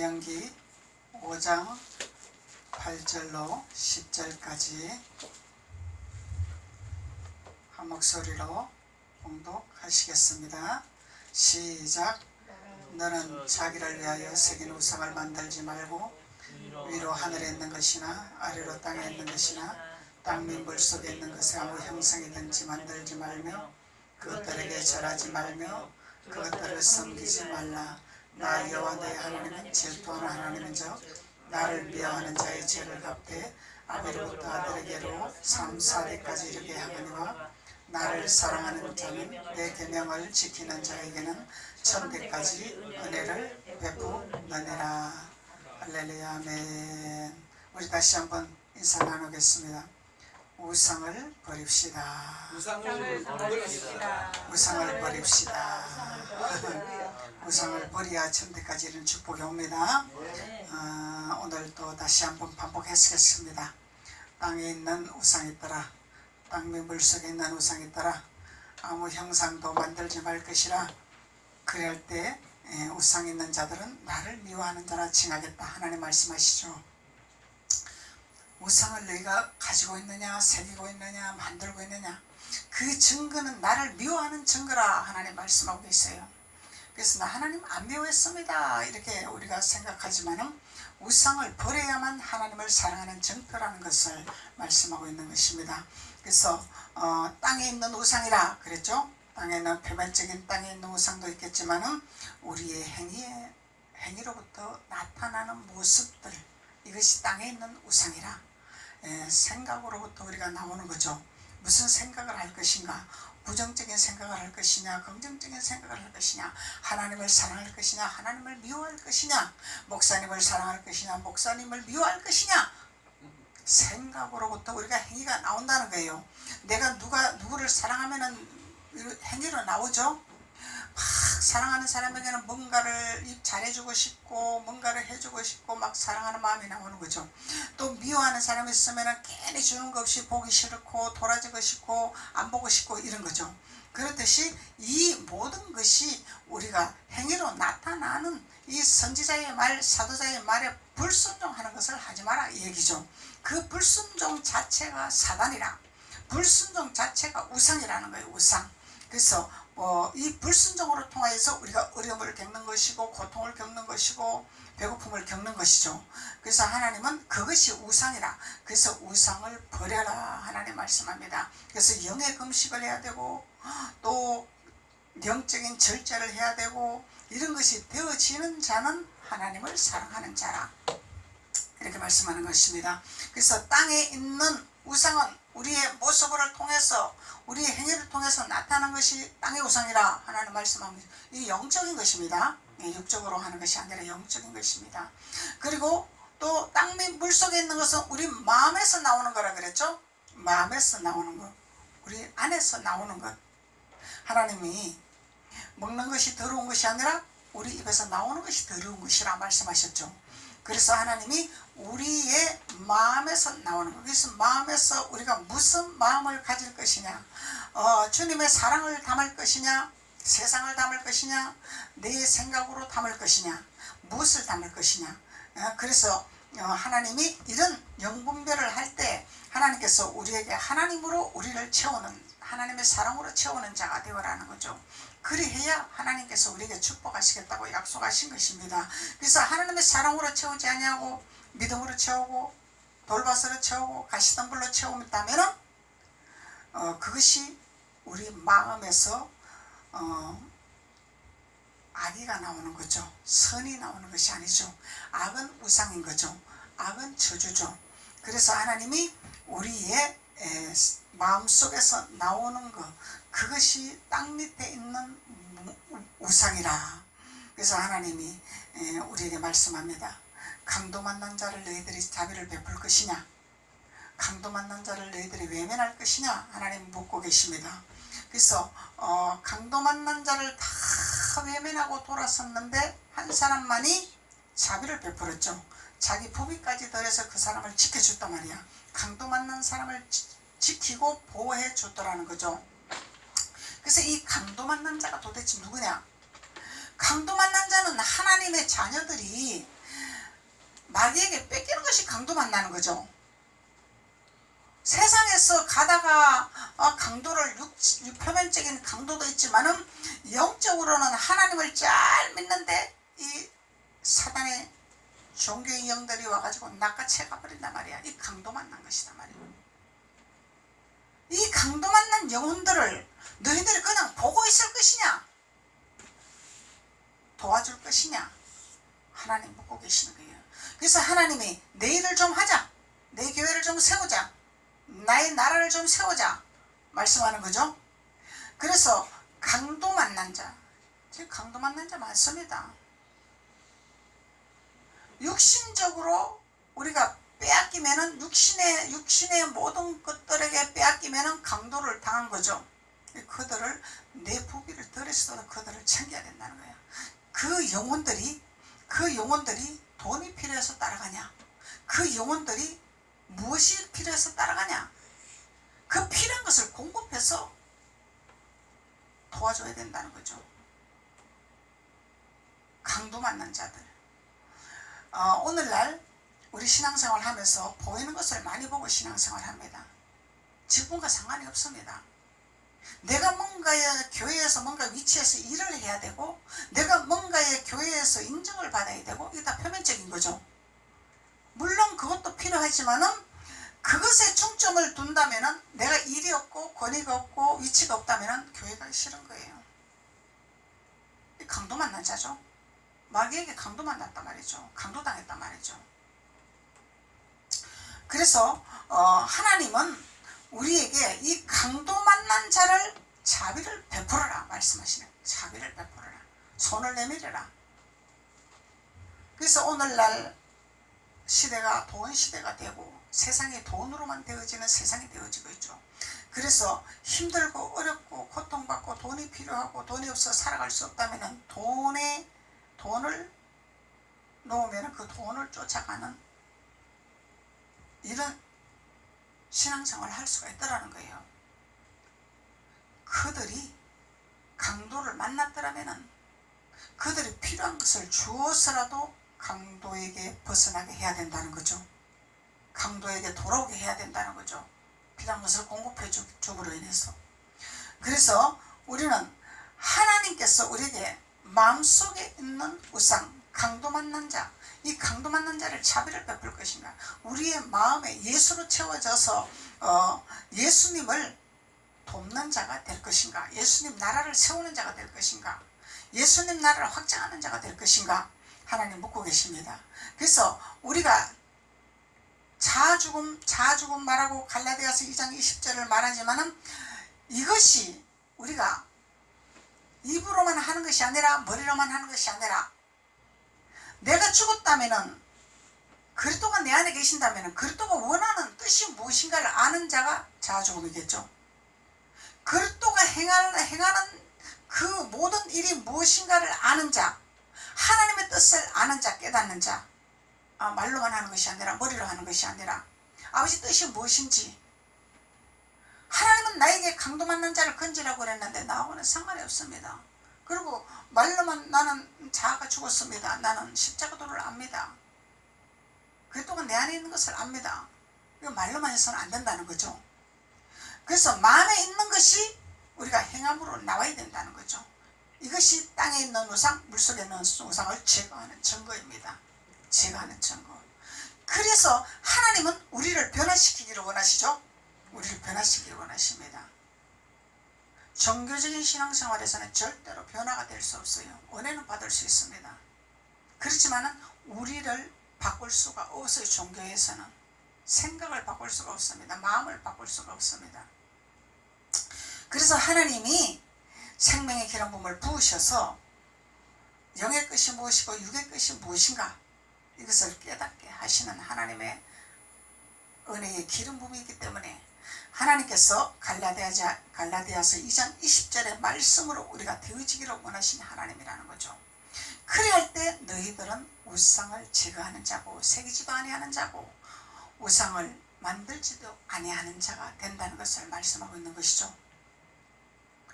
신명기 5장 8절로 10절까지 한 목소리로 봉독하시겠습니다. 시작. 너는 자기를 위하여 새긴 우상을 만들지 말고 위로 하늘에 있는 것이나 아래로 땅에 있는 것이나 땅 및 물속에 있는 것에 아무 형상이든지 만들지 말며 그것들에게 절하지 말며 그것들을 섬기지 말라. 나 여호와 너의 하나님은 질투하는 하나님인즉 나를 미워하는 자의 죄를 갚되 아비로부터 아들에게로 3, 4대까지 이르게 하거니와 나를 사랑하는 자는 내 계명을 지키는 자에게는 1000대까지 은혜를 베푸느니라. 할렐루야. 아멘. 우리 다시 한번 인사 나누겠습니다. 우상을 버립시다. 우상을 버립시다. 우상을 버립시다. 우상을 버려야 1000대까지 이런 축복이 옵니다. 오늘도 다시 한번 반복하시겠습니다. 땅에 있는 우상이 있더라. 땅 및 물속에 있는 우상이 있더라. 아무 형상도 만들지 말 것이라. 그럴 때 우상 있는 자들은 나를 미워하는 자라 칭하겠다. 하나님 말씀하시죠. 우상을 너희가 가지고 있느냐, 새기고 있느냐, 만들고 있느냐, 그 증거는 나를 미워하는 증거라 하나님 말씀하고 계세요. 그래서 나 하나님 안 미워했습니다 이렇게 우리가 생각하지만은 우상을 버려야만 하나님을 사랑하는 증표라는 것을 말씀하고 있는 것입니다. 그래서 땅에 있는 우상이라 그랬죠. 땅에 있는 표면적인 땅에 있는 우상도 있겠지만은 우리의 행위로부터 나타나는 모습들, 이것이 땅에 있는 우상이라. 생각으로부터 우리가 나오는 거죠. 무슨 생각을 할 것인가, 부정적인 생각을 할 것이냐, 긍정적인 생각을 할 것이냐, 하나님을 사랑할 것이냐, 하나님을 미워할 것이냐, 목사님을 사랑할 것이냐, 목사님을 미워할 것이냐, 생각으로부터 우리가 행위가 나온다는 거예요. 내가 누구를 사랑하면은 행위로 나오죠. 막 사랑하는 사람에게는 뭔가를 잘해주고 싶고 뭔가를 해주고 싶고 막 사랑하는 마음이 나오는 거죠. 또 미워하는 사람이 있으면 괜히 주는 것 없이 보기 싫고 돌아지고 싶고 안 보고 싶고 이런 거죠. 그렇듯이 이 모든 것이 우리가 행위로 나타나는 이 선지자의 말, 사도자의 말에 불순종하는 것을 하지 마라 이 얘기죠. 그 불순종 자체가 사단이라, 불순종 자체가 우상이라는 거예요. 우상. 그래서 이 불순종으로 통하여서 우리가 어려움을 겪는 것이고 고통을 겪는 것이고 배고픔을 겪는 것이죠. 그래서 하나님은 그것이 우상이라. 그래서 우상을 버려라 하나님 말씀합니다. 그래서 영의 금식을 해야 되고 또 영적인 절제를 해야 되고 이런 것이 되어지는 자는 하나님을 사랑하는 자라. 이렇게 말씀하는 것입니다. 그래서 땅에 있는 우상은 우리의 모습을 통해서 우리의 행위를 통해서 나타나는 것이 땅의 우상이라 하나님 말씀합니다. 이 영적인 것입니다. 육적으로 하는 것이 아니라 영적인 것입니다. 그리고 또 땅 및 물속에 있는 것은 우리 마음에서 나오는 거라 그랬죠. 마음에서 나오는 것, 우리 안에서 나오는 것. 하나님이 먹는 것이 더러운 것이 아니라 우리 입에서 나오는 것이 더러운 것이라 말씀하셨죠. 그래서 하나님이 우리의 마음에서 나오는 것. 그래서 마음에서 우리가 무슨 마음을 가질 것이냐, 주님의 사랑을 담을 것이냐, 세상을 담을 것이냐, 내 생각으로 담을 것이냐, 무엇을 담을 것이냐. 그래서 하나님이 이런 영분별을 할 때 하나님께서 우리에게 하나님으로 우리를 채우는, 하나님의 사랑으로 채우는 자가 되어라는 거죠. 그리해야 하나님께서 우리에게 축복하시겠다고 약속하신 것입니다. 그래서 하나님의 사랑으로 채우지 아니하고 믿음으로 채우고 돌밭으로 채우고 가시덤불로 채우면 그것이 우리 마음에서 악의가 나오는 거죠. 선이 나오는 것이 아니죠. 악은 우상인 거죠. 악은 저주죠. 그래서 하나님이 우리의 마음속에서 나오는 것, 그것이 땅 밑에 있는 우상이라. 그래서 하나님이 우리에게 말씀합니다. 강도 만난 자를 너희들이 자비를 베풀 것이냐, 강도 만난 자를 너희들이 외면할 것이냐 하나님 묻고 계십니다. 그래서 강도 만난 자를 다 외면하고 돌아섰는데 한 사람만이 자비를 베풀었죠. 자기 부비까지 들여서 그 사람을 지켜줬단 말이야. 강도 만난 사람을 지키고 보호해 줬더라는 거죠. 그래서 이 강도 만난 자가 도대체 누구냐? 강도 만난 자는 하나님의 자녀들이 마귀에게 뺏기는 것이 강도 만나는 거죠. 세상에서 가다가 강도를 표면적인 강도도 있지만은 영적으로는 하나님을 잘 믿는데 이 사단의 종교의 영들이 와가지고 낚아채 가버린단 말이야. 이 강도 만난 것이다 말이야. 이 강도 만난 영혼들을 너희들이 그냥 보고 있을 것이냐, 도와줄 것이냐, 하나님 묻고 계시는 거예요. 그래서 하나님이 내 일을 좀 하자, 내 교회를 좀 세우자, 나의 나라를 좀 세우자 말씀하는 거죠. 그래서 강도 만난 자, 지금 강도 만난 자 많습니다. 육신적으로 우리가 빼앗기면은 육신의 모든 것들에게 빼앗기면은 강도를 당한 거죠. 그들을 내 부귀를 덜했어도 그들을 챙겨야 된다는 거야. 그 영혼들이 돈이 필요해서 따라가냐? 그 영혼들이 무엇이 필요해서 따라가냐? 그 필요한 것을 공급해서 도와줘야 된다는 거죠. 강도 만난 자들. 오늘날 우리 신앙생활 하면서 보이는 것을 많이 보고 신앙생활 합니다. 직분과 상관이 없습니다. 내가 뭔가의 교회에서 뭔가 위치에서 일을 해야 되고, 내가 뭔가의 교회에서 인정을 받아야 되고, 이게 다 표면적인 거죠. 물론 그것도 필요하지만은 그것에 중점을 둔다면은 내가 일이 없고 권위가 없고 위치가 없다면은 교회 가기 싫은 거예요. 강도 만난 자죠. 마귀에게 강도 만났단 말이죠. 강도 당했단 말이죠. 그래서 하나님은 우리에게 이 강도 만난 자를 자비를 베풀어라 말씀하시네. 자비를 베풀어라. 손을 내밀어라. 그래서 오늘날 시대가 돈 시대가 되고 세상이 돈으로만 되어지는 세상이 되어지고 있죠. 그래서 힘들고 어렵고 고통받고 돈이 필요하고 돈이 없어 살아갈 수 없다면 돈을 놓으면 그 돈을 쫓아가는 이런 신앙생활을 할 수가 있다라는 거예요. 그들이 강도를 만났더라면 그들이 필요한 것을 주어서라도 강도에게 벗어나게 해야 된다는 거죠. 강도에게 돌아오게 해야 된다는 거죠. 필요한 것을 공급해 주므로 인해서. 그래서 우리는 하나님께서 우리에게 마음속에 있는 우상, 강도 만난 자, 이 강도 만난 자를 자비를 베풀 것인가, 우리의 마음에 예수로 채워져서 예수님을 돕는 자가 될 것인가, 예수님 나라를 세우는 자가 될 것인가, 예수님 나라를 확장하는 자가 될 것인가, 하나님 묻고 계십니다. 그래서 우리가 자아죽음 말하고 갈라디아서 2장 20절을 말하지만은 이것이 우리가 입으로만 하는 것이 아니라 머리로만 하는 것이 아니라, 내가 죽었다면은 그리스도가 내 안에 계신다면은 그리스도가 원하는 뜻이 무엇인가를 아는 자가 자아죽음이겠죠. 그리스도가 행하는 그 모든 일이 무엇인가를 아는 자, 하나님의 뜻을 아는 자, 깨닫는 자, 말로만 하는 것이 아니라 머리로 하는 것이 아니라 아버지 뜻이 무엇인지. 하나님은 나에게 강도 만난 자를 건지라고 그랬는데 나하고는 상관이 없습니다. 그리고 말로만 나는 자아가 죽었습니다. 나는 십자가도를 압니다. 그리스도가 내 안에 있는 것을 압니다. 이거 말로만 해서는 안 된다는 거죠. 그래서 마음에 있는 것이 우리가 행함으로 나와야 된다는 거죠. 이것이 땅에 있는 우상, 물속에 있는 우상을 제거하는 증거입니다. 제거하는 증거. 그래서 하나님은 우리를 변화시키기를 원하시죠. 우리를 변화시키기를 원하십니다. 종교적인 신앙생활에서는 절대로 변화가 될 수 없어요. 은혜는 받을 수 있습니다. 그렇지만 우리를 바꿀 수가 없어요. 종교에서는 생각을 바꿀 수가 없습니다. 마음을 바꿀 수가 없습니다. 그래서 하나님이 생명의 기름 부음을 부으셔서 영의 끝이 무엇이고 육의 끝이 무엇인가, 이것을 깨닫게 하시는 하나님의 은혜의 기름 부음이기 때문에 하나님께서 갈라디아서 2장 20절의 말씀으로 우리가 되어지기를 원하시는 하나님이라는 거죠. 그래 할 때 너희들은 우상을 제거하는 자고 새기지도 아니하는 자고 우상을 만들지도 아니하는 자가 된다는 것을 말씀하고 있는 것이죠.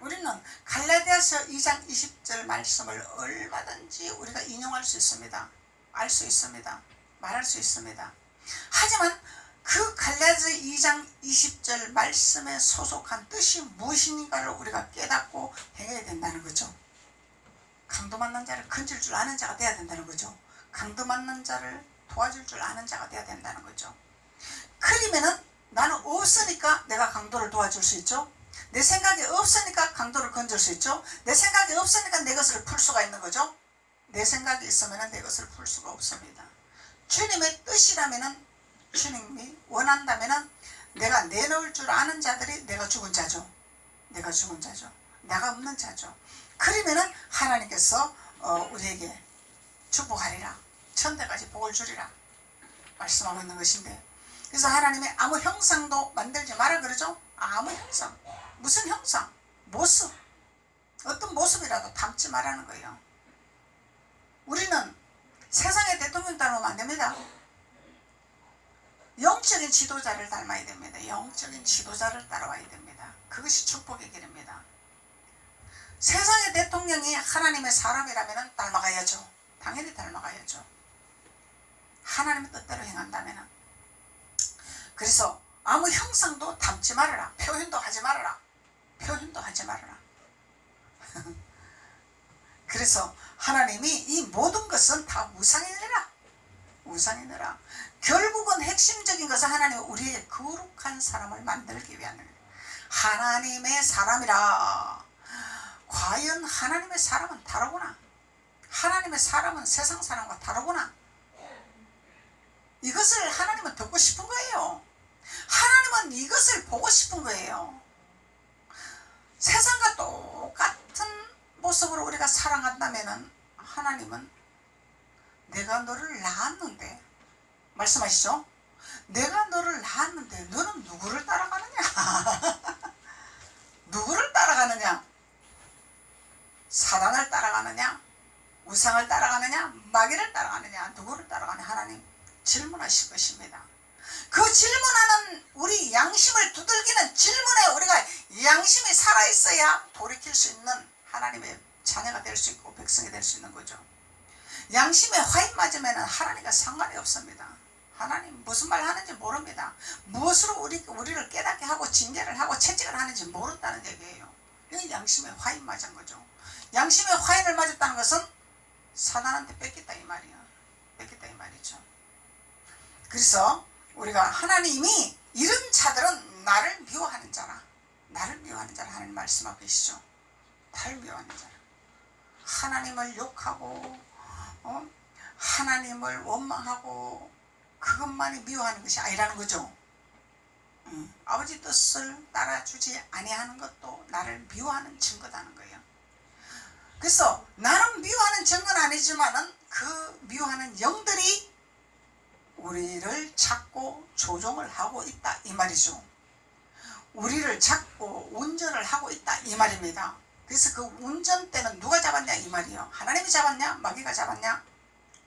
우리는 갈라디아서 2장 20절 말씀을 얼마든지 우리가 인용할 수 있습니다. 알 수 있습니다. 말할 수 있습니다. 하지만 그 갈라디아서 2장 20절 말씀에 소속한 뜻이 무엇인가를 우리가 깨닫고 행해야 된다는 거죠. 강도 만난 자를 건질 줄 아는 자가 돼야 된다는 거죠. 강도 만난 자를 도와줄 줄 아는 자가 돼야 된다는 거죠. 그러면은 나는 없으니까 내가 강도를 도와줄 수 있죠. 내 생각이 없으니까 강도를 건질 수 있죠. 내 생각이 없으니까 내 것을 풀 수가 있는 거죠. 내 생각이 있으면 내 것을 풀 수가 없습니다. 주님의 뜻이라면은, 주님이 원한다면은 내가 내놓을 줄 아는 자들이 내가 죽은 자죠. 내가 죽은 자죠. 내가 없는 자죠. 그러면은 하나님께서 우리에게 축복하리라, 천대까지 복을 주리라 말씀하고 있는 것인데, 그래서 하나님의 아무 형상도 만들지 마라 그러죠. 아무 형상, 무슨 형상, 모습, 어떤 모습이라도 담지 말라는 거예요. 우리는 세상의 대통령 닮으면 안 됩니다. 영적인 지도자를 닮아야 됩니다. 영적인 지도자를 따라와야 됩니다. 그것이 축복의 길입니다. 세상의 대통령이 하나님의 사람이라면 닮아가야죠. 당연히 닮아가야죠. 하나님의 뜻대로 행한다면. 그래서 아무 형상도 담지 말아라. 표현도 하지 말아라. 표현도 하지 말아라. 그래서 하나님이 이 모든 것은 다 우상이니라. 우상이니라. 결국은 핵심적인 것은 하나님이 우리의 거룩한 사람을 만들기 위한 거예요. 하나님의 사람이라. 과연 하나님의 사람은 다르구나. 하나님의 사람은 세상 사람과 다르구나. 이것을 하나님은 듣고 싶은 거예요. 하나님은 이것을 보고 싶은 거예요. 세상과 똑같은 모습으로 우리가 살아간다면 하나님은 내가 너를 낳았는데, 말씀하시죠? 내가 너를 낳았는데 너는 누구를 따라가느냐? 누구를 따라가느냐? 사단을 따라가느냐? 우상을 따라가느냐? 마귀를 따라가느냐? 누구를 따라가느냐? 하나님 질문하실 것입니다. 그 질문하는 우리 양심을 두들기는 질문에 우리가 양심이 살아있어야 돌이킬 수 있는 하나님의 자녀가 될 수 있고 백성이 될 수 있는 거죠. 양심에 화인 맞으면 하나님과 상관이 없습니다. 하나님 무슨 말 하는지 모릅니다. 무엇으로 우리를 깨닫게 하고 징계를 하고 채찍을 하는지 모른다는 얘기예요. 이건 양심에 화인 맞은 거죠. 양심에 화인을 맞았다는 것은 사단한테 뺏겼다 이 말이에요. 뺏겼다 이 말이죠. 그래서 우리가 하나님이 이런 자들은 나를 미워하는 자라, 나를 미워하는 자라 하나님 말씀하고 계시죠. 나를 미워하는 자라. 하나님을 욕하고 하나님을 원망하고 그것만이 미워하는 것이 아니라는 거죠. 아버지 뜻을 따라주지 아니하는 것도 나를 미워하는 증거다는 거예요. 그래서 나는 미워하는 증거는 아니지만은 그 미워하는 영들이 우리를 찾고 조종을 하고 있다 이 말이죠. 우리를 찾고 운전을 하고 있다 이 말입니다. 그래서 그 운전대는 누가 잡았냐 이 말이에요. 하나님이 잡았냐? 마귀가 잡았냐?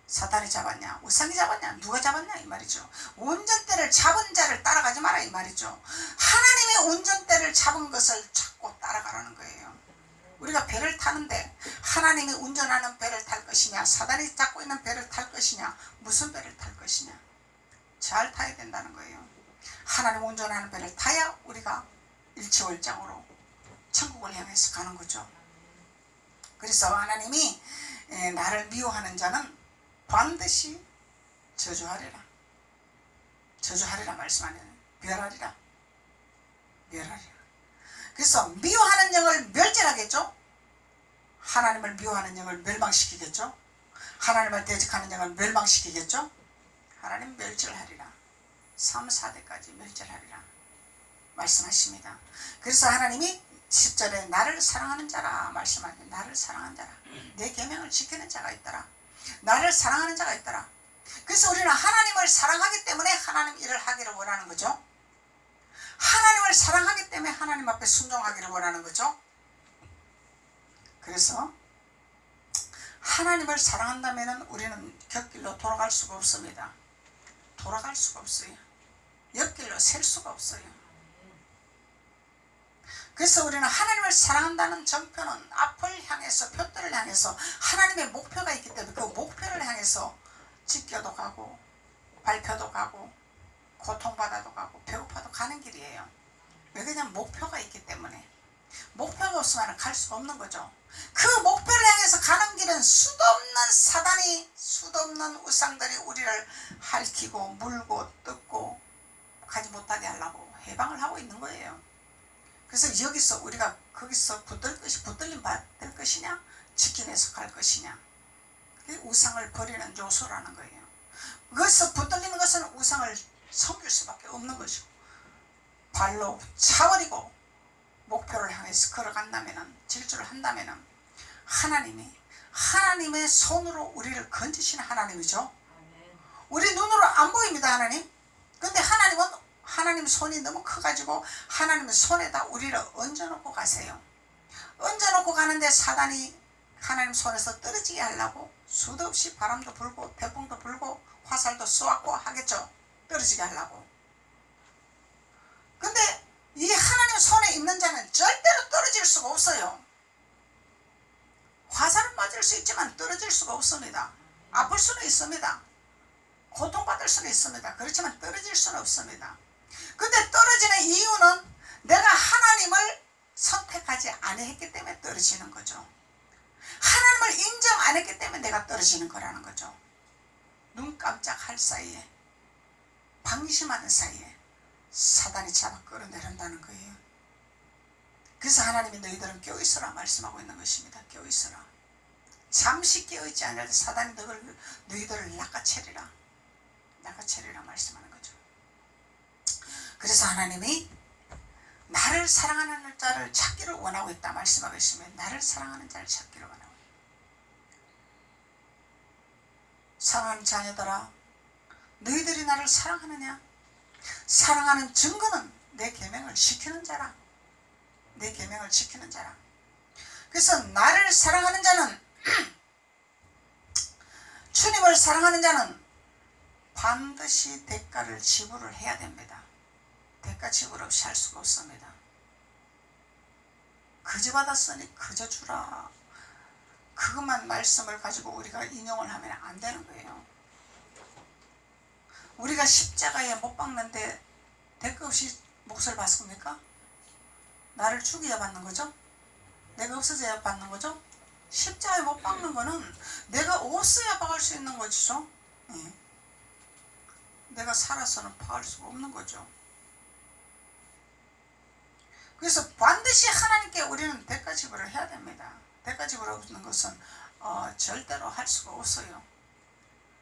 사탄이 잡았냐? 우상이 잡았냐? 누가 잡았냐 이 말이죠. 운전대를 잡은 자를 따라가지 마라 이 말이죠. 하나님의 운전대를 잡은 것을 찾고 따라가라는 거예요. 우리가 배를 타는데 하나님이 운전하는 배를 탈 것이냐, 사단이 잡고 있는 배를 탈 것이냐, 무슨 배를 탈 것이냐, 잘 타야 된다는 거예요. 하나님 운전하는 배를 타야 우리가 일치월장으로 천국을 향해서 가는 거죠. 그래서 하나님이 나를 미워하는 자는 반드시 저주하리라, 저주하리라 말씀하네요. 멸하리라, 멸하리라. 그래서 미워하는 영을 멸절하겠죠. 하나님을 미워하는 영을 멸망시키겠죠. 하나님을 대적하는 영을 멸망시키겠죠. 하나님 멸절하리라. 3, 4대까지 멸절하리라 말씀하십니다. 그래서 하나님이 10절에 나를 사랑하는 자라 말씀하니, 나를 사랑하는 자라, 내 계명을 지키는 자가 있더라, 나를 사랑하는 자가 있더라. 그래서 우리는 하나님을 사랑하기 때문에 하나님 일을 하기를 원하는 거죠. 하나님을 사랑하기 때문에 하나님 앞에 순종하기를 원하는 거죠. 그래서 하나님을 사랑한다면 우리는 곁길로 돌아갈 수가 없습니다. 돌아갈 수가 없어요. 옆길로 셀 수가 없어요. 그래서 우리는 하나님을 사랑한다는 전표는 앞을 향해서, 표들을 향해서 하나님의 목표가 있기 때문에 그 목표를 향해서 지켜도 가고 발표도 가고 고통받아도 가고 배고파도 가는 길이에요. 왜 그냥 목표가 있기 때문에. 목표가 없으면 갈 수가 없는 거죠. 그 목표를 향해서 가는 길은 수도 없는 사단이, 수도 없는 우상들이 우리를 핥히고 물고 뜯고 가지 못하게 하려고 해방을 하고 있는 거예요. 그래서 여기서 우리가 거기서 붙들림 받을 것이냐, 지켜내서 갈 것이냐, 그게 우상을 버리는 요소라는 거예요. 거기서 붙들리는 것은 우상을 섬길 수밖에 없는 것이고, 발로 차버리고 목표를 향해서 걸어간다면은, 질주를 한다면은 하나님의 손으로 우리를 건지시는 하나님이죠. 우리 눈으로 안 보입니다, 하나님. 근데 하나님 손이 너무 커가지고 하나님의 손에다 우리를 얹어놓고 가세요. 얹어놓고 가는데 사단이 하나님 손에서 떨어지게 하려고 수도 없이 바람도 불고 태풍도 불고 화살도 쏘았고 하겠죠. 떨어지게 하려고. 근데 이 하나님 손에 있는 자는 절대로 떨어질 수가 없어요. 화살은 맞을 수 있지만 떨어질 수가 없습니다. 아플 수는 있습니다. 고통받을 수는 있습니다. 그렇지만 떨어질 수는 없습니다. 근데 떨어지는 이유는 내가 하나님을 선택하지 않았기 때문에 떨어지는 거죠. 하나님을 인정 안 했기 때문에 내가 떨어지는 거라는 거죠. 눈 깜짝할 사이에, 방심하는 사이에 사단이 잡아 끌어내린다는 거예요. 그래서 하나님이 너희들은 깨어있으라 말씀하고 있는 것입니다. 깨어있으라. 잠시 깨어있지 않아도 사단이 너희들을 낚아채리라. 낚아채리라 말씀하는 거죠. 그래서 하나님이 나를 사랑하는 자를 찾기를 원하고 있다 말씀하고 있으면, 나를 사랑하는 자를 찾기를 원하고 있다. 사랑하는 자녀들아, 너희들이 나를 사랑하느냐? 사랑하는 증거는 내 계명을 지키는 자라. 내 계명을 지키는 자라. 그래서 나를 사랑하는 자는 주님을 사랑하는 자는 반드시 대가를 지불을 해야 됩니다. 대가 지불 없이 할 수가 없습니다. 그저 받았으니 그저 주라. 그것만 말씀을 가지고 우리가 인용을 하면 안 되는 거예요. 우리가 십자가에 못 박는데 대가 없이 몫을 받습니까? 나를 죽여야 받는 거죠? 내가 없어져야 받는 거죠? 십자가에 못 박는 거는 내가 없어야 박을 수 있는 거죠. 예. 내가 살아서는 박을 수가 없는 거죠. 그래서 반드시 하나님께 우리는 대가 지불을 해야 됩니다. 대가 지불 없는 것은 절대로 할 수가 없어요.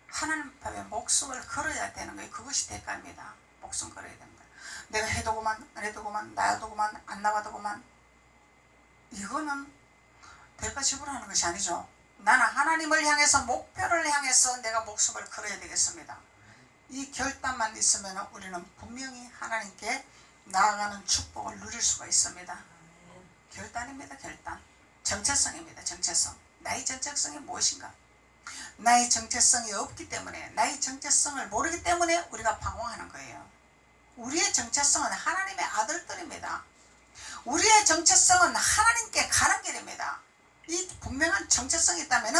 하나님 앞에 목숨을 걸어야 되는 거예요. 그것이 대가입니다. 목숨 걸어야 됩니다. 내가 해도고만 안 해도고만 나와도고만 안 나와도고만, 이거는 대가 지불하는 것이 아니죠. 나는 하나님을 향해서, 목표를 향해서 내가 목숨을 걸어야 되겠습니다. 이 결단만 있으면 우리는 분명히 하나님께 나아가는 축복을 누릴 수가 있습니다. 결단입니다. 결단. 정체성입니다. 정체성. 나의 정체성이 무엇인가? 나의 정체성이 없기 때문에, 나의 정체성을 모르기 때문에 우리가 방황하는 거예요. 우리의 정체성은 하나님의 아들들입니다. 우리의 정체성은 하나님께 가는 길입니다. 이 분명한 정체성이 있다면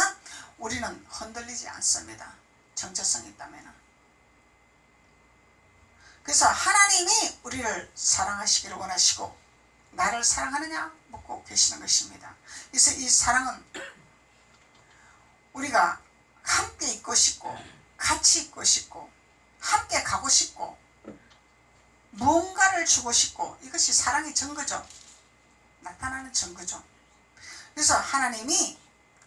우리는 흔들리지 않습니다. 정체성이 있다면. 그래서 하나님이 우리를 사랑하시기를 원하시고 나를 사랑하느냐 묻고 계시는 것입니다. 그래서 이 사랑은 우리가 함께 있고 싶고 같이 있고 싶고 함께 가고 싶고 무언가를 주고 싶고, 이것이 사랑의 증거죠. 나타나는 증거죠. 그래서 하나님이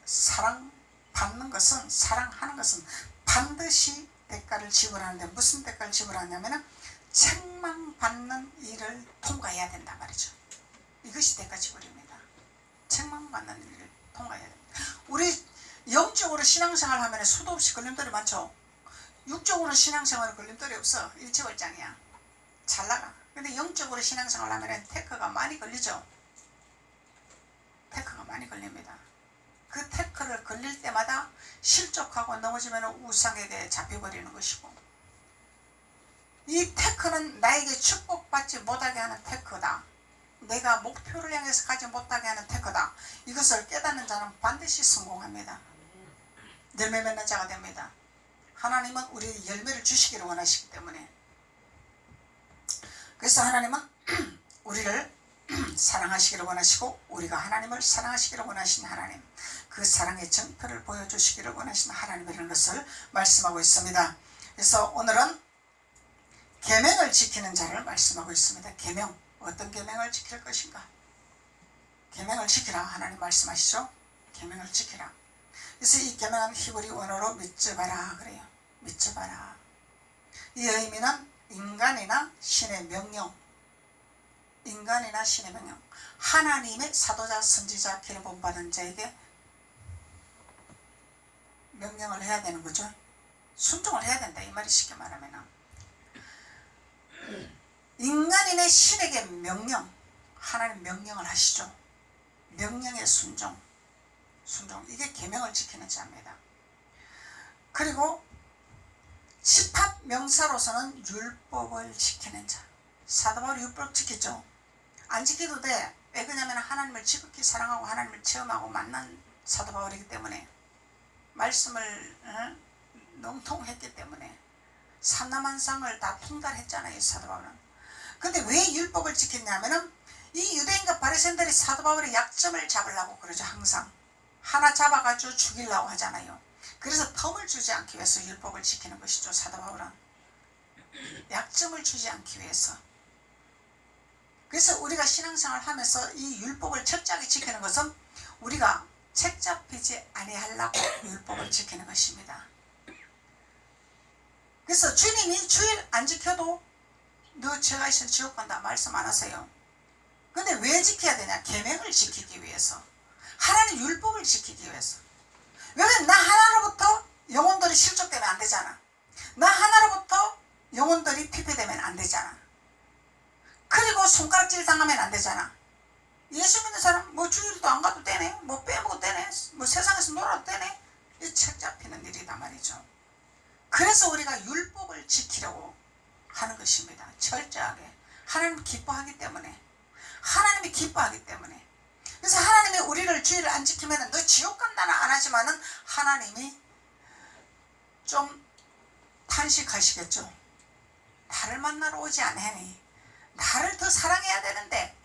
사랑받는 것은, 사랑하는 것은 반드시 대가를 지불하는데, 무슨 대가를 지불하냐면 책망받는 일을 통과해야 된단 말이죠. 이것이 대가 지불입니다. 책망받는 일을 통과해야 됩니다. 우리 영적으로 신앙생활 하면 수도 없이 걸림돌이 많죠. 육적으로 신앙생활은 걸림돌이 없어. 일치월장이야. 잘 나가. 근데 영적으로 신앙생활 하면 태크가 많이 걸리죠. 태크가 많이 걸립니다. 그 태크를 걸릴 때마다 실족하고 넘어지면 우상에게 잡혀버리는 것이고, 이 태크는 나에게 축복받지 못하게 하는 태크다. 내가 목표를 향해서 가지 못하게 하는 태크다. 이것을 깨닫는 자는 반드시 성공합니다. 열매 맺는 자가 됩니다. 하나님은 우리 열매를 주시기를 원하시기 때문에. 그래서 하나님은 우리를 사랑하시기를 원하시고 우리가 하나님을 사랑하시기를 원하시는 하나님, 그 사랑의 정표를 보여주시기를 원하시는 하나님이라는 것을 말씀하고 있습니다. 그래서 오늘은 계명을 지키는 자를 말씀하고 있습니다. 계명, 어떤 계명을 지킬 것인가? 계명을 지키라 하나님 말씀하시죠. 계명을 지키라. 그래서 이 계명은 히브리 원어로 미츠바라 그래요. 미츠바라. 이 의미는 인간이나 신의 명령, 인간이나 신의 명령, 하나님의 사도자, 선지자, 기름 부음 받은 자에게 명령을 해야 되는 거죠. 순종을 해야 된다 이 말이 쉽게 말하면. 인간인의 신에게 명령, 하나님 명령을 하시죠. 명령의 순종, 이게 계명을 지키는 자입니다. 그리고 집합 명사로서는 율법을 지키는 자. 사도 바울이 율법 지켰죠. 안 지켜도 돼. 왜 그러냐면 하나님을 지극히 사랑하고 하나님을 체험하고 만난 사도 바울이기 때문에, 말씀을 농통했기 때문에 삼라만상을 다 통달했잖아요 사도 바울은. 근데 왜 율법을 지켰냐면은 이 유대인과 바리새인들이 사도 바울의 약점을 잡으려고 그러죠. 항상 하나 잡아가지고 죽이려고 하잖아요. 그래서 텀을 주지 않기 위해서 율법을 지키는 것이죠. 사도 바울은 약점을 주지 않기 위해서. 그래서 우리가 신앙생활을 하면서 이 율법을 철저하게 지키는 것은 우리가 책 잡히지 아니하려고 율법을 지키는 것입니다. 그래서 주님이 주일 안 지켜도 너 죄가 있으면 지옥 간다 말씀 안 하세요. 근데 왜 지켜야 되냐? 계명을 지키기 위해서, 하나님 율법을 지키기 위해서. 왜냐면 나 하나로부터 영혼들이 실족되면 안 되잖아. 나 하나로부터 영혼들이 피폐되면 안 되잖아. 그리고 손가락질 당하면 안 되잖아. 예수 믿는 사람 뭐 주일도 안 가도 되네, 뭐 빼먹어도 되네, 뭐 세상에서 놀아도 되네. 이 책 잡히는 일이다 말이죠. 그래서 우리가 율법을 지키려고 하는 것입니다. 철저하게. 하나님 기뻐하기 때문에. 하나님이 기뻐하기 때문에. 그래서 하나님이 우리를 주일을 안 지키면 너 지옥 간다는 안 하지만은 하나님이 좀 탄식하시겠죠. 나를 만나러 오지 않으니 나를 더 사랑해야 되는데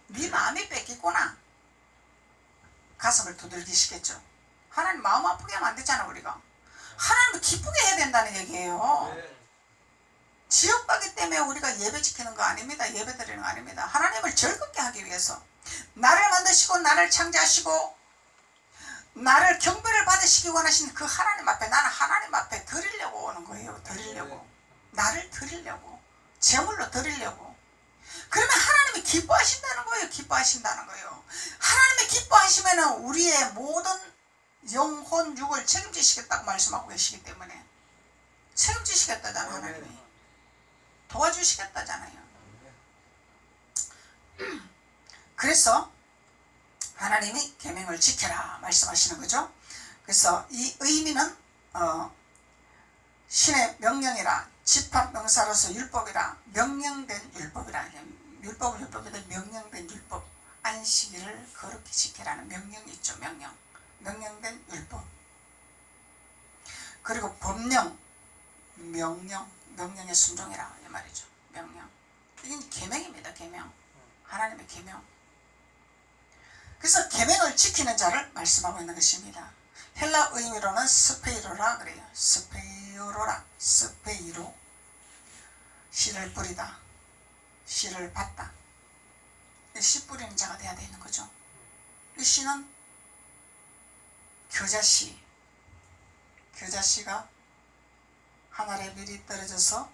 네 마음이 뺏기구나. 가슴을 두들기시겠죠. 하나님 마음 아프게 하면 안 되잖아. 우리가 하나님을 기쁘게 해야 된다는 얘기예요. 지옥 가기 때문에 우리가 예배 지키는 거 아닙니다. 예배 드리는 거 아닙니다. 하나님을 즐겁게 하기 위해서, 나를 만드시고 나를 창조하시고 나를 경배를 받으시기 원하시는 그 하나님 앞에, 나는 하나님 앞에 드리려고 오는 거예요. 드리려고, 나를 드리려고, 제물로 드리려고. 그러면 하나님이 기뻐하신다는 거예요. 기뻐하신다는 거예요. 하나님이 기뻐하시면 우리의 모든 영혼 육을 책임지시겠다고 말씀하고 계시기 때문에, 책임지시겠다잖아요. 하나님이 도와주시겠다잖아요. 그래서 하나님이 계명을 지켜라 말씀하시는 거죠. 그래서 이 의미는 신의 명령이라, 집합명사로서 율법이라, 명령된 율법이라. 율법은 율법이다. 명령된 율법. 안식일을 거룩히 지키라는 명령이 있죠. 명령된 율법. 그리고 법령, 명령에 순종해라 이 말이죠. 명령. 이건 계명입니다. 계명. 하나님의 계명. 그래서 계명을 지키는 자를 말씀하고 있는 것입니다. 헬라 의미로는 스페이로라 그래요. 스페이로라, 스페이로. 씨를 뿌리다, 씨를 받다. 씨 뿌리는 자가 돼야 되는 거죠. 이 씨는 겨자씨, 겨자씨가 하늘에 미리 떨어져서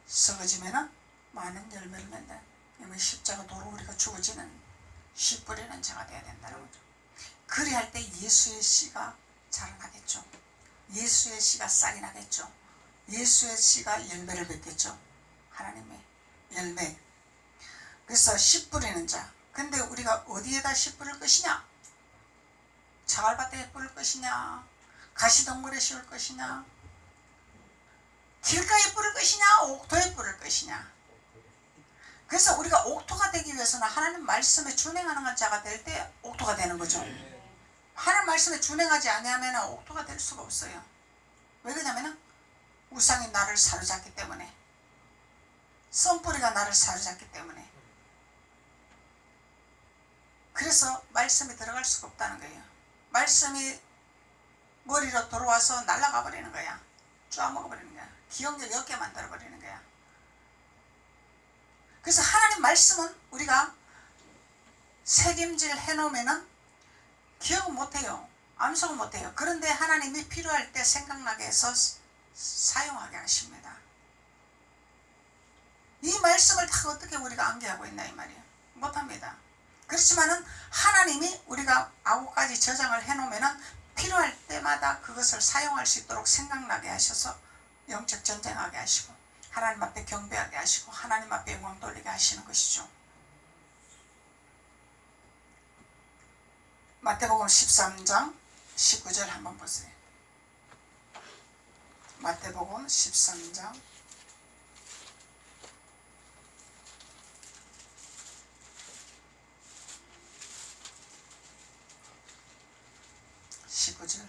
썩어지면 많은 열매를 맺는, 십자가 도로 우리가 죽어지는 씨 뿌리는 자가 돼야 된다는 거죠. 그리할 때 예수의 씨가 자라나겠죠. 예수의 씨가 싹이 나겠죠. 예수의 씨가 열매를 맺겠죠. 하나님의 열매. 그래서 씨 뿌리는 자. 근데 우리가 어디에다 씨 뿌릴 것이냐? 자갈밭에 뿌릴 것이냐? 가시덩굴에 씌울 것이냐? 길가에 뿌릴 것이냐? 옥토에 뿌릴 것이냐? 그래서 우리가 옥토가 되기 위해서는 하나님 말씀에 준행하는 자가 될 때 옥토가 되는 거죠. 하나님 말씀에 준행하지 않으면 옥토가 될 수가 없어요. 왜 그러냐면 우상이 나를 사로잡기 때문에, 썸뿌리가 나를 사로잡기 때문에. 그래서 말씀이 들어갈 수가 없다는 거예요. 말씀이 머리로 들어와서 날아가 버리는 거야. 쪼아먹어 버리는 거야. 기억력이 없게 만들어 버리는 거야. 그래서 하나님 말씀은 우리가 새김질 해놓으면은 기억은 못해요. 암송은 못해요. 그런데 하나님이 필요할 때 생각나게 해서 사용하게 하십니다. 이 말씀을 다 어떻게 우리가 암기하고 있나 이 말이에요. 못합니다. 그렇지만은 하나님이 우리가 9가지 저장을 해놓으면은 필요할 때마다 그것을 사용할 수 있도록 생각나게 하셔서 영적 전쟁하게 하시고 하나님 앞에 경배하게 하시고 하나님 앞에 영광 돌리게 하시는 것이죠. 마태복음 13장 19절 한번 보세요. 마태복음 13장 19절.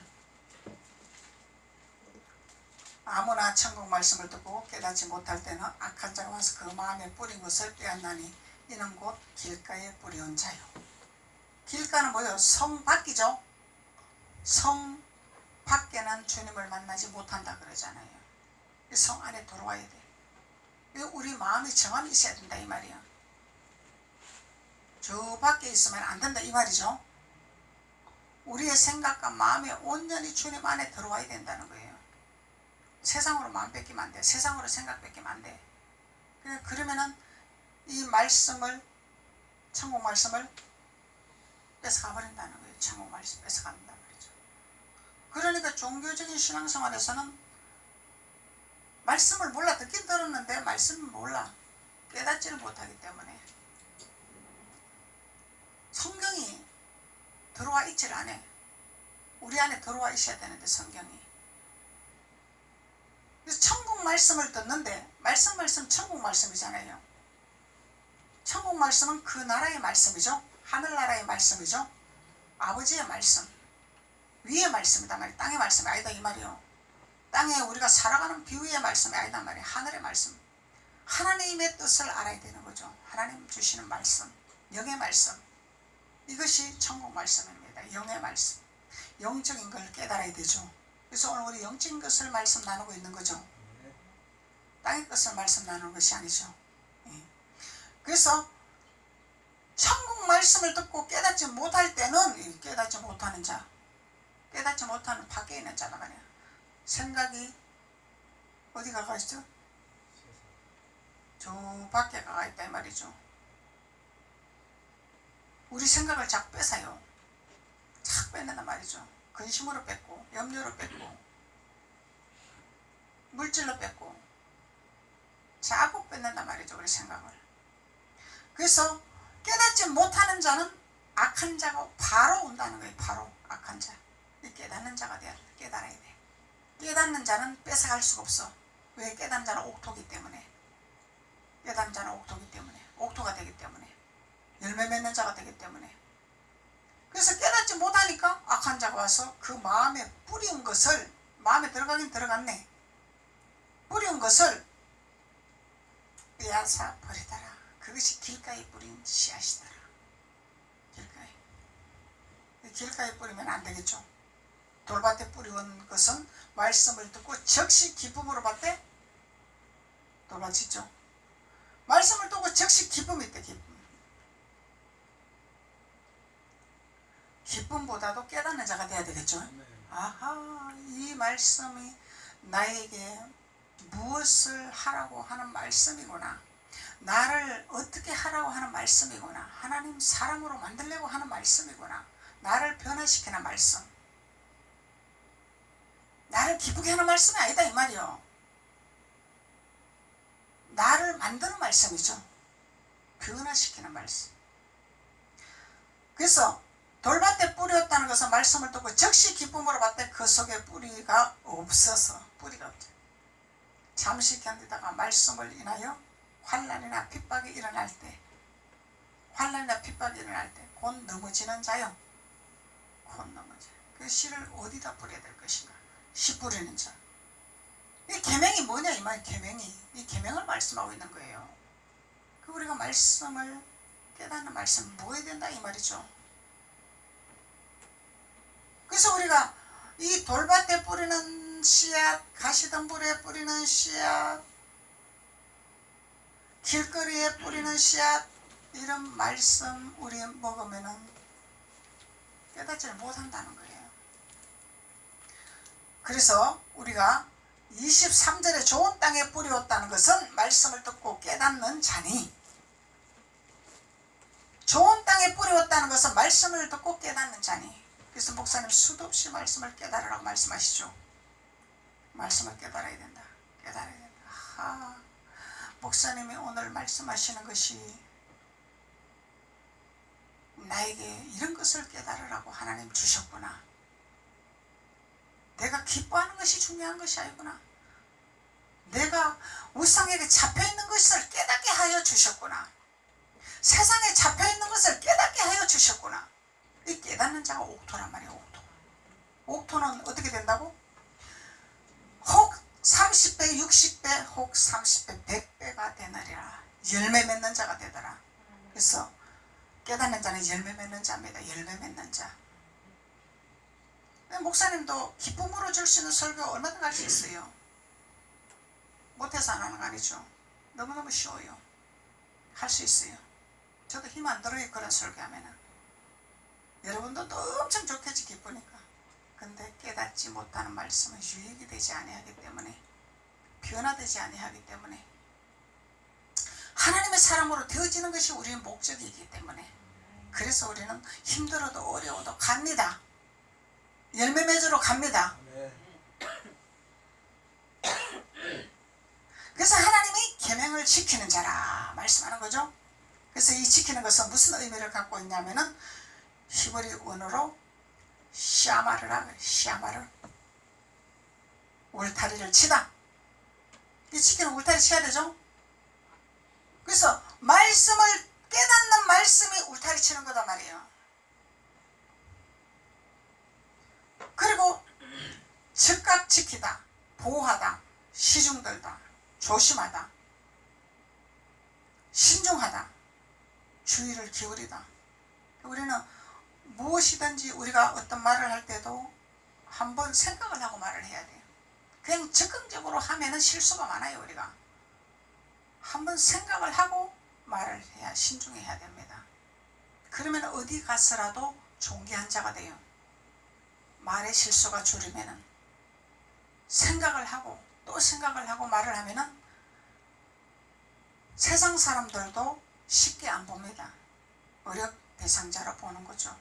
아무나 천국 말씀을 듣고 깨닫지 못할 때는 악한 자가 와서 그 마음에 뿌린 것을 빼앗나니 이는 곧 길가에 뿌리온 자요. 길가는 뭐예요? 성 밖이죠. 성 밖에는 주님을 만나지 못한다 그러잖아요. 성 안에 들어와야 돼. 우리 마음이 정함이 있어야 된다 이 말이야. 저 밖에 있으면 안 된다 이 말이죠. 우리의 생각과 마음이 온전히 주님 안에 들어와야 된다는 거예요. 세상으로 마음 뺏기면 안 돼. 세상으로 생각 뺏기면 안 돼. 그러면은 이 말씀을, 천국 말씀을 뺏어가 버린다는 거예요. 천국 말씀 뺏어간다는 거죠. 그러니까 종교적인 신앙생활에서는 말씀을 몰라. 듣긴 들었는데 말씀을 몰라. 깨닫지를 못하기 때문에 성경이 들어와 있질 않아. 우리 안에 들어와 있어야 되는데 성경이. 그래서 천국 말씀을 듣는데 말씀 천국 말씀이잖아요. 천국 말씀은 그 나라의 말씀이죠. 하늘나라의 말씀이죠. 아버지의 말씀, 위의 말씀이다 말이야. 땅의 말씀이 아니다 이 말이요. 땅에 우리가 살아가는 비유의 말씀이 아니다 말이야. 하늘의 말씀. 하나님의 뜻을 알아야 되는 거죠. 하나님 주시는 말씀, 영의 말씀. 이것이 천국 말씀입니다. 영의 말씀. 영적인 걸 깨달아야 되죠. 그래서 오늘 우리 영적인 것을 말씀 나누고 있는 거죠. 땅의 것을 말씀 나누는 것이 아니죠. 그래서 천국 말씀을 듣고 깨닫지 못할 때는 깨닫지 못하는 자, 깨닫지 못하는 밖에 있는 자다 말이야. 생각이 어디 가가 있죠? 저 밖에 가가 있다 이 말이죠. 우리 생각을 자꾸 뺏어요. 자꾸 뺏는단 말이죠. 근심으로 뺏고, 염려로 뺏고, 물질로 뺏고, 자꾸 뺏는단 말이죠. 우리 생각을. 그래서 깨닫지 못하는 자는 악한 자가 바로 온다는 거예요. 바로 악한 자. 깨닫는 자가 돼야 돼. 깨달아야 돼. 깨닫는 자는 뺏어갈 수가 없어. 왜? 깨닫는 자는 옥토기 때문에. 깨닫는 자는 옥토기 때문에. 옥토가 되기 때문에. 열매 맺는 자가 되기 때문에. 그래서 깨닫지 못하니까 악한 자가 와서 그 마음에 뿌린 것을, 마음에 들어가긴 들어갔네. 뿌린 것을 빼앗아 버리더라. 그것이 길가에 뿌린 씨앗이더라. 길가에. 길가에 뿌리면 안 되겠죠. 돌밭에 뿌리온 것은 말씀을 듣고 즉시 기쁨으로 받되 돌밭 있죠. 말씀을 듣고 즉시 기쁨이 있대. 기쁨보다도 깨닫는 자가 돼야 되겠죠. 아하, 이 말씀이 나에게 무엇을 하라고 하는 말씀이구나. 나를 어떻게 하라고 하는 말씀이구나. 하나님 사람으로 만들려고 하는 말씀이구나. 나를 변화시키는 말씀. 나를 기쁘게 하는 말씀이 아니다 이 말이요. 나를 만드는 말씀이죠. 변화시키는 말씀. 그래서 돌밭에 뿌렸다는 것은 말씀을 듣고 즉시 기쁨으로 받되 그 속에 뿌리가 없어서, 뿌리가 없죠. 잠시 견디다가 말씀을 인하여 환난이나 핍박이 일어날 때, 환난이나 핍박이 일어날 때 곧 넘어지는 자요. 곧 넘어져. 그 씨를 어디다 뿌려야 될 것인가? 씨 뿌리는 자. 이 계명이 뭐냐 이 말 계명이 이 계명을 말씀하고 있는 거예요. 그 우리가 말씀을 깨닫는 말씀 뭐해야 된다 이 말이죠. 그래서 우리가 이 돌밭에 뿌리는 씨앗, 가시덤불에 뿌리는 씨앗, 길거리에 뿌리는 씨앗 이런 말씀 우리 먹으면은 깨닫지를 못한다는 거예요. 그래서 우리가 23절에 좋은 땅에 뿌리었다는 것은 말씀을 듣고 깨닫는 자니, 좋은 땅에 뿌리었다는 것은 말씀을 듣고 깨닫는 자니. 그래서 목사님 수도 없이 말씀을 깨달으라고 말씀하시죠. 말씀을 깨달아야 된다. 깨달아야 된다. 목사님이 오늘 말씀하시는 것이 나에게 이런 것을 깨달으라고 하나님 주셨구나. 내가 기뻐하는 것이 중요한 것이 아니구나. 내가 우상에게 잡혀있는 것을 깨닫게 하여 주셨구나. 세상에 잡혀있는 것을 깨닫게 하여 주셨구나. 이 깨닫는 자가 옥토란 말이에요. 옥토. 옥토는 어떻게 된다고? 혹 30배 60배 혹 30배 100배가 되느리라. 열매 맺는 자가 되더라. 그래서 깨닫는 자는 열매 맺는 자입니다. 열매 맺는 자. 목사님도 기쁨으로 줄 수 있는 설교 얼마든지 할 수 있어요. 못해서 안 하는 거 아니죠. 너무너무 쉬워요. 할 수 있어요. 저도 힘 안 들어요. 그런 설교하면은. 여러분도 또 엄청 좋겠지 기쁘니까. 근데 깨닫지 못하는 말씀은 유익이 되지 아니하기 때문에, 변화되지 아니하기 때문에, 하나님의 사람으로 되어지는 것이 우리의 목적이기 때문에, 그래서 우리는 힘들어도 어려워도 갑니다. 열매 맺으러 갑니다. 그래서 하나님이 계명을 지키는 자라 말씀하는 거죠. 그래서 이 지키는 것은 무슨 의미를 갖고 있냐면은 히브리 언어로 시아마르라, 시아마르, 울타리를 치다. 이 지키는 울타리 쳐야 되죠. 그래서 말씀을 깨닫는 말씀이 울타리 치는 거단 말이에요. 그리고 즉각 지키다, 보호하다, 시중들다, 조심하다, 신중하다, 주의를 기울이다. 우리는 무엇이든지 우리가 어떤 말을 할 때도 한번 생각을 하고 말을 해야 돼요. 그냥 즉흥적으로 하면은 실수가 많아요. 우리가 한번 생각을 하고 말을 해야, 신중해야 됩니다. 그러면 어디 가서라도 존귀한 자가 돼요. 말의 실수가 줄이면은, 생각을 하고 또 생각을 하고 말을 하면은 세상 사람들도 쉽게 안 봅니다. 어렵 대상자로 보는 거죠.